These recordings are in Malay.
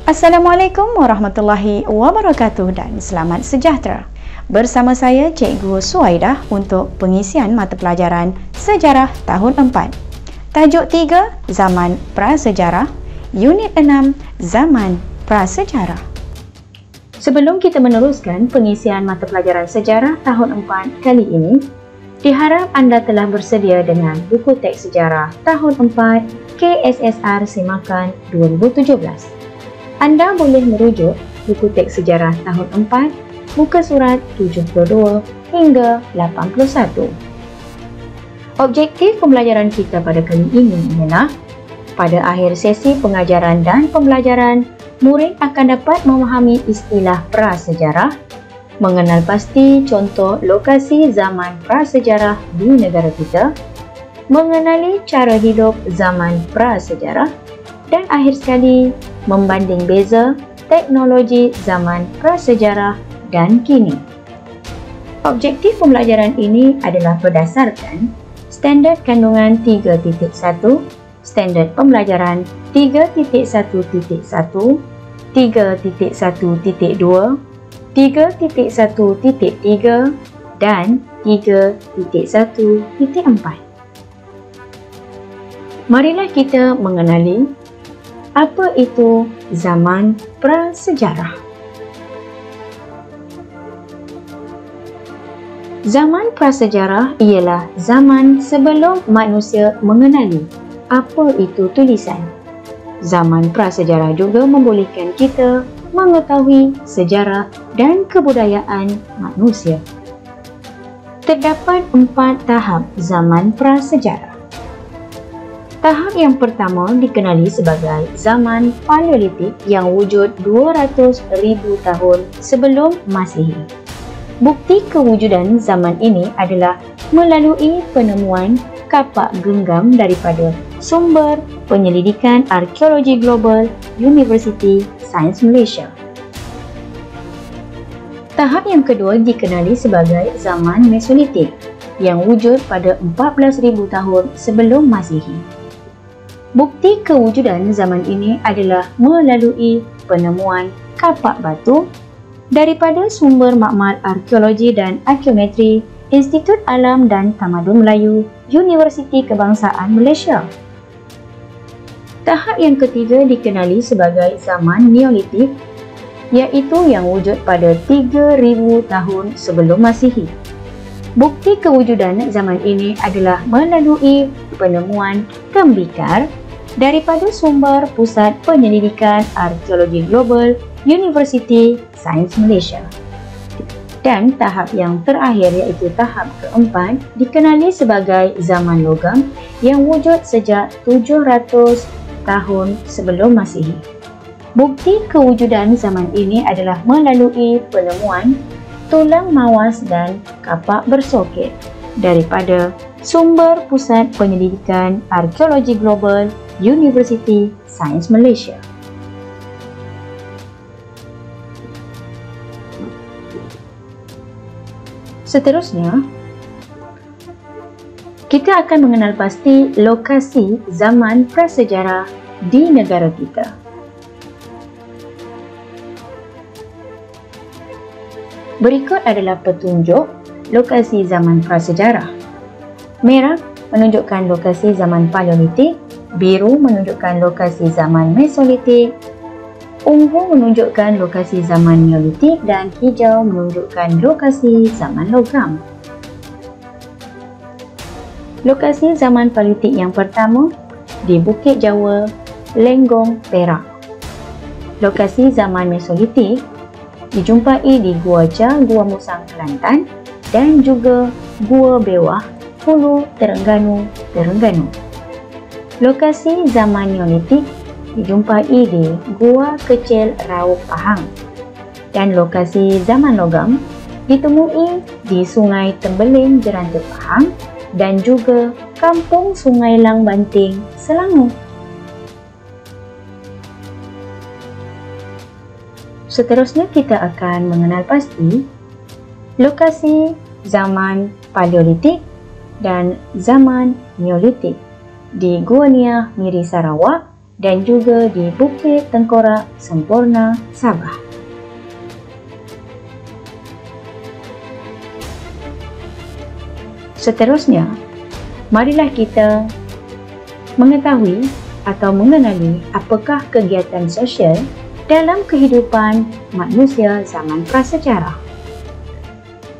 Assalamualaikum warahmatullahi wabarakatuh dan selamat sejahtera. Bersama saya Cikgu Suaidah untuk pengisian mata pelajaran Sejarah tahun 4. Tajuk 3 Zaman Prasejarah, Unit 6 Zaman Prasejarah. Sebelum kita meneruskan pengisian mata pelajaran Sejarah tahun 4 kali ini, diharap anda telah bersedia dengan buku teks sejarah tahun 4 KSSR Semakan 2017. Anda boleh merujuk buku teks sejarah tahun 4, muka surat 72 hingga 81. Objektif pembelajaran kita pada kali ini ialah, pada akhir sesi pengajaran dan pembelajaran, murid akan dapat memahami istilah prasejarah, mengenal pasti contoh lokasi zaman prasejarah di negara kita, mengenali cara hidup zaman prasejarah, dan akhir sekali membanding beza teknologi zaman prasejarah dan kini. Objektif pembelajaran ini adalah berdasarkan Standard Kandungan 3.1, Standard Pembelajaran 3.1.1, 3.1.2, 3.1.3 dan 3.1.4. Marilah kita mengenali apa itu zaman prasejarah. Zaman prasejarah ialah zaman sebelum manusia mengenali apa itu tulisan. Zaman prasejarah juga membolehkan kita mengetahui sejarah dan kebudayaan manusia. Terdapat 4 tahap zaman prasejarah. Tahap yang pertama dikenali sebagai zaman Paleolitik yang wujud 200,000 tahun sebelum Masihi. Bukti kewujudan zaman ini adalah melalui penemuan kapak genggam daripada sumber penyelidikan arkeologi global Universiti Sains Malaysia. Tahap yang kedua dikenali sebagai zaman Mesolitik yang wujud pada 14,000 tahun sebelum Masihi. Bukti kewujudan zaman ini adalah melalui penemuan kapak batu daripada sumber makmal arkeologi dan arkeometri Institut Alam dan Tamadun Melayu Universiti Kebangsaan Malaysia. Tahap yang ketiga dikenali sebagai zaman Neolitik, iaitu yang wujud pada 3,000 tahun sebelum Masihi. Bukti kewujudan zaman ini adalah melalui penemuan tembikar daripada sumber Pusat Penyelidikan Arkeologi Global Universiti Sains Malaysia. Dan tahap yang terakhir iaitu tahap keempat dikenali sebagai zaman logam yang wujud sejak 700 tahun sebelum Masihi. Bukti kewujudan zaman ini adalah melalui penemuan tulang mawas dan kapak bersoket daripada sumber Pusat Penyelidikan Arkeologi Global Universiti Sains Malaysia. Seterusnya, kita akan mengenal pasti lokasi zaman prasejarah di negara kita. Berikut adalah petunjuk lokasi zaman prasejarah. Merah menunjukkan lokasi zaman Paleolitik, biru menunjukkan lokasi zaman Mesolitik, ungu menunjukkan lokasi zaman Neolitik dan hijau menunjukkan lokasi zaman logam. Lokasi zaman Paleolitik yang pertama di Bukit Jawa, Lenggong, Perak. Lokasi zaman Mesolitik dijumpai di Gua Jah, Gua Musang, Kelantan dan juga Gua Bewah, Hulu, Terengganu, Terengganu. Lokasi zaman Neolitik dijumpai di Gua Kecil, Raub, Pahang. Dan lokasi zaman logam ditemui di Sungai Tembeling, Jeranti, Pahang dan juga Kampung Sungai Lang Banting, Selangor. Seterusnya kita akan mengenal pasti lokasi zaman Paleolitik dan zaman Neolitik di Gua Niah, Miri, Sarawak dan juga di Bukit Tengkorak Semporna, Sabah. Seterusnya, marilah kita mengetahui atau mengenali apakah kegiatan sosial dalam kehidupan manusia zaman prasejarah.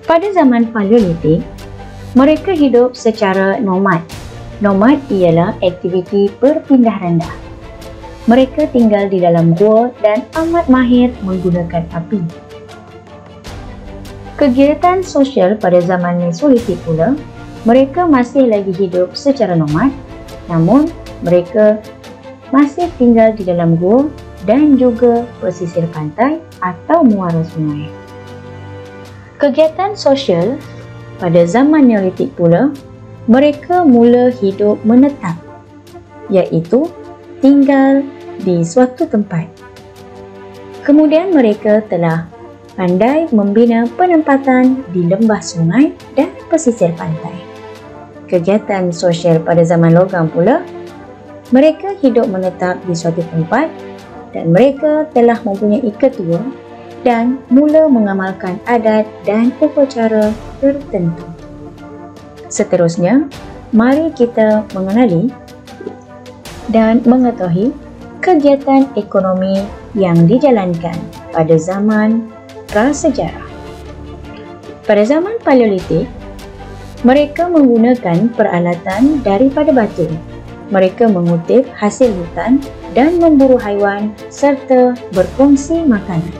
Pada zaman Paleolitik, mereka hidup secara nomad. Nomad ialah aktiviti berpindah rendah. Mereka tinggal di dalam gua dan amat mahir menggunakan api. Kegiatan sosial pada zaman Mesolitik pula, mereka masih lagi hidup secara nomad, namun mereka masih tinggal di dalam gua dan juga pesisir pantai atau muara sungai. Kegiatan sosial pada zaman Neolitik pula, mereka mula hidup menetap, iaitu tinggal di suatu tempat. Kemudian mereka telah pandai membina penempatan di lembah sungai dan pesisir pantai. Kegiatan sosial pada zaman logam pula, mereka hidup menetap di suatu tempat dan mereka telah mempunyai ketua dan mula mengamalkan adat dan upacara tertentu. Seterusnya, mari kita mengenali dan mengetahui kegiatan ekonomi yang dijalankan pada zaman prasejarah. Pada zaman Paleolitik, mereka menggunakan peralatan daripada batu. Mereka mengutip hasil hutan dan memburu haiwan serta berkongsi makanan.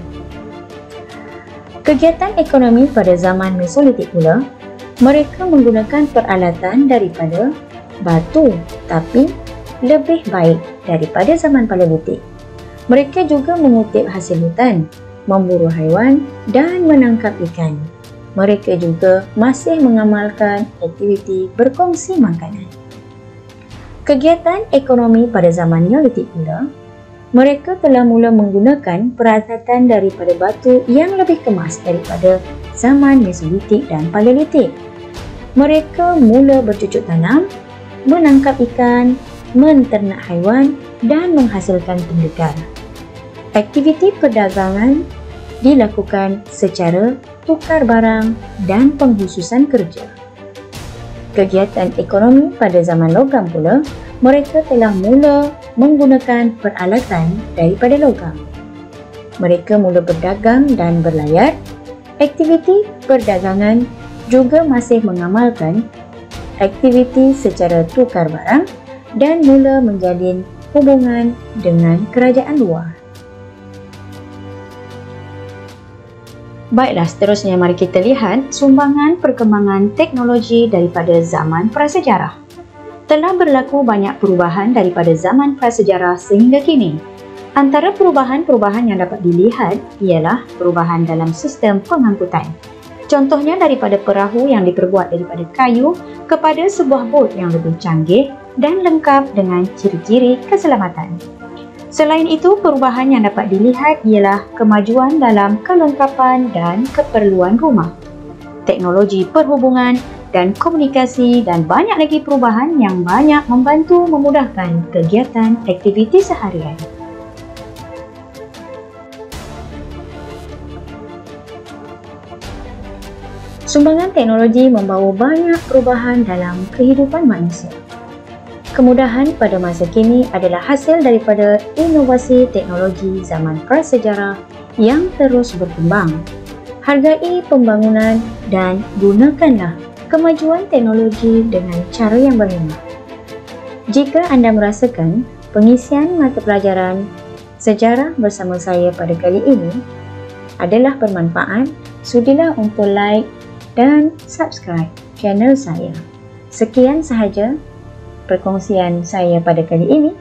Kegiatan ekonomi pada zaman Mesolitik pula, mereka menggunakan peralatan daripada batu tapi lebih baik daripada zaman Paleolitik. Mereka juga mengutip hasil hutan, memburu haiwan dan menangkap ikan. Mereka juga masih mengamalkan aktiviti berkongsi makanan. Kegiatan ekonomi pada zaman Neolitik pula, mereka telah mula menggunakan peralatan daripada batu yang lebih kemas daripada zaman Mesolitik dan Paleolitik. Mereka mula bercucuk tanam, menangkap ikan, menternak haiwan dan menghasilkan tembikar. Aktiviti perdagangan dilakukan secara tukar barang dan pengkhususan kerja. Kegiatan ekonomi pada zaman logam pula, mereka telah mula menggunakan peralatan daripada logam. Mereka mula berdagang dan berlayar. Aktiviti perdagangan juga masih mengamalkan aktiviti secara tukar barang dan mula menjalin hubungan dengan kerajaan luar. Baiklah, seterusnya mari kita lihat sumbangan perkembangan teknologi daripada zaman prasejarah. Telah berlaku banyak perubahan daripada zaman prasejarah sehingga kini. Antara perubahan-perubahan yang dapat dilihat ialah perubahan dalam sistem pengangkutan. Contohnya daripada perahu yang diperbuat daripada kayu kepada sebuah bot yang lebih canggih dan lengkap dengan ciri-ciri keselamatan. Selain itu, perubahan yang dapat dilihat ialah kemajuan dalam kelengkapan dan keperluan rumah, teknologi perhubungan dan komunikasi dan banyak lagi perubahan yang banyak membantu memudahkan kegiatan aktiviti seharian. Sumbangan teknologi membawa banyak perubahan dalam kehidupan manusia. Kemudahan pada masa kini adalah hasil daripada inovasi teknologi zaman prasejarah yang terus berkembang. Hargai pembangunan dan gunakanlah kemajuan teknologi dengan cara yang berhemat. Jika anda merasakan pengisian mata pelajaran sejarah bersama saya pada kali ini adalah bermanfaat, sudilah untuk like dan subscribe channel saya. Sekian sahaja perkongsian saya pada kali ini.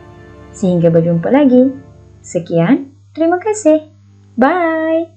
Sehingga berjumpa lagi. Sekian, terima kasih. Bye.